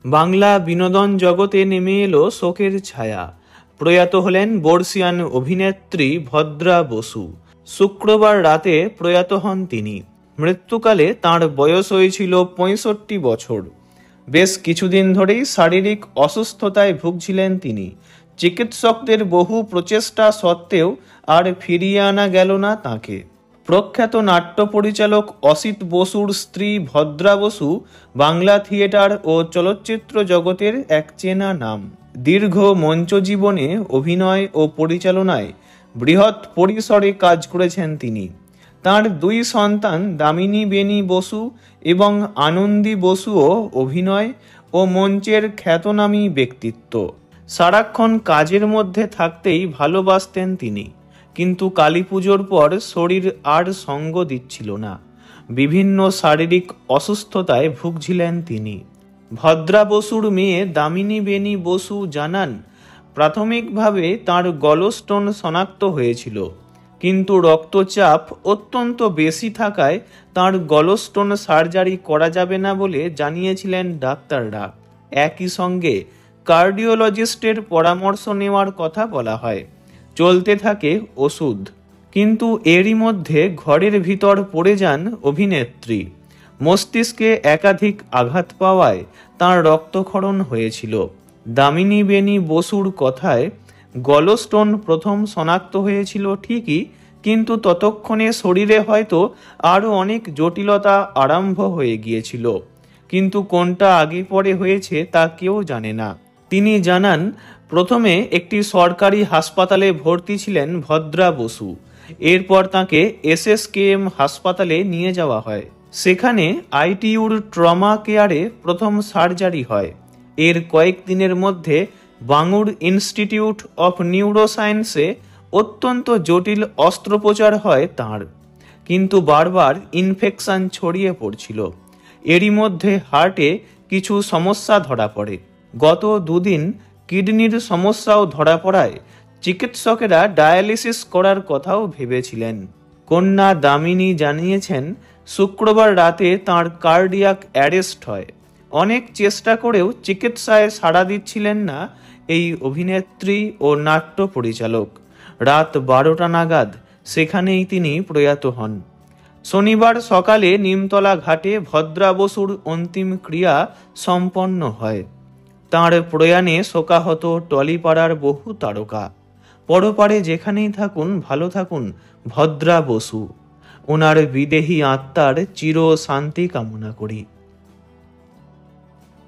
বাংলা বিনোদন জগতে নেমে এলো শোকের ছায়া। প্রয়াত হলেন বর্ষিয়ান অভিনেত্রী ভদ্রা বসু। শুক্রবার রাতে প্রয়াত হন তিনি। মৃত্যুকালে তাঁর বয়স হয়েছিল ৬৫ বছর। বেশ কিছুদিন ধরেই শারীরিক অসুস্থতায় ভুগছিলেন তিনি। চিকিৎসকদের বহু প্রচেষ্টা সত্ত্বেও আর ফিরিয়ে আনা গেল না তাঁকে। প্রখ্যাত নাট্য পরিচালক অসিত বসুর স্ত্রী ভদ্রা বসু বাংলা থিয়েটার ও চলচ্চিত্র জগতের এক চেনা নাম। দীর্ঘ মঞ্চ জীবনে অভিনয় ও পরিচালনায় বৃহৎ পরিসরে কাজ করেছেন তিনি। তাঁর দুই সন্তান দামিনী বেনী বসু এবং আনন্দী বসুও অভিনয় ও মঞ্চের খ্যাতনামী ব্যক্তিত্ব। সারাক্ষণ কাজের মধ্যে থাকতেই ভালোবাসতেন তিনি, কিন্তু কালীপুজোর পর শরীর আর সঙ্গ দিচ্ছিল না। বিভিন্ন শারীরিক অসুস্থতায় ভুগছিলেন তিনি। ভদ্রা বসুর মেয়ে দামিনী বেনী বসু জানান, প্রাথমিকভাবে তাঁর গলস্টোন শনাক্ত হয়েছিল, কিন্তু রক্তচাপ অত্যন্ত বেশি থাকায় তাঁর গলস্টোন সার্জারি করা যাবে না বলে জানিয়েছিলেন ডাক্তাররা। একই সঙ্গে কার্ডিওলজিস্টের পরামর্শ নেওয়ার কথা বলা হয়। চলতে থাকে ওষুধ। কিন্তু এরই মধ্যে ঘরের ভিতর পড়ে যান অভিনেত্রী। মস্তিষ্কে একাধিক আঘাত পাওয়ায় তাঁর রক্তক্ষরণ হয়েছিল। দামিনী বেনী বসুর কথায়, গলস্টোন প্রথম শনাক্ত হয়েছিল ঠিকই, কিন্তু ততক্ষণে শরীরে হয়তো আরও অনেক জটিলতা আরম্ভ হয়ে গিয়েছিল। কিন্তু কোনটা আগে পরে হয়েছে তা কেউ জানে না। তিনি জানান, প্রথমে একটি সরকারি হাসপাতালে ভর্তি ছিলেন ভদ্রা বসু। এরপর তাঁকে SSKM হাসপাতালে নিয়ে যাওয়া হয়। সেখানে ITUর ট্রমা কেয়ারে প্রথম সার্জারি হয়। এর কয়েকদিনের মধ্যে বাঙুর ইনস্টিটিউট অফ নিউরোসায়েন্সে অত্যন্ত জটিল অস্ত্রোপচার হয় তাঁর, কিন্তু বারবার ইনফেকশন ছড়িয়ে পড়ছিল। এরই মধ্যে হার্টে কিছু সমস্যা ধরা পড়ে। গত দুদিন কিডনির সমস্যাও ধরা পড়ায় চিকিৎসকেরা ডায়ালিসিস করার কথাও ভেবেছিলেন। কন্যা দামিনী জানিয়েছেন, শুক্রবার রাতে তাঁর কার্ডিয়াক অ্যারেস্ট হয়। অনেক চেষ্টা করেও চিকিৎসায় সাড়া দিচ্ছিলেন না এই অভিনেত্রী ও নাট্য পরিচালক। রাত 12টা নাগাদ সেখানেই তিনি প্রয়াত হন। শনিবার সকালে নিমতলা ঘাটে ভদ্রা বসুর অন্তিম ক্রিয়া সম্পন্ন হয়। তাঁর প্রয়াণে শোকাহত টলিপাড়ার বহু তারকা। পরপারে যেখানেই থাকুন ভালো থাকুন ভদ্রা বসু। ওনার বিদেহী আত্মার চির শান্তি কামনা করি।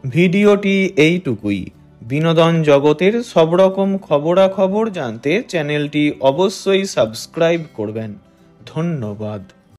ভিডিওটি এইটুকুই। বিনোদন জগতের সব রকম খবরাখবর জানতে চ্যানেলটি অবশ্যই সাবস্ক্রাইব করবেন। ধন্যবাদ।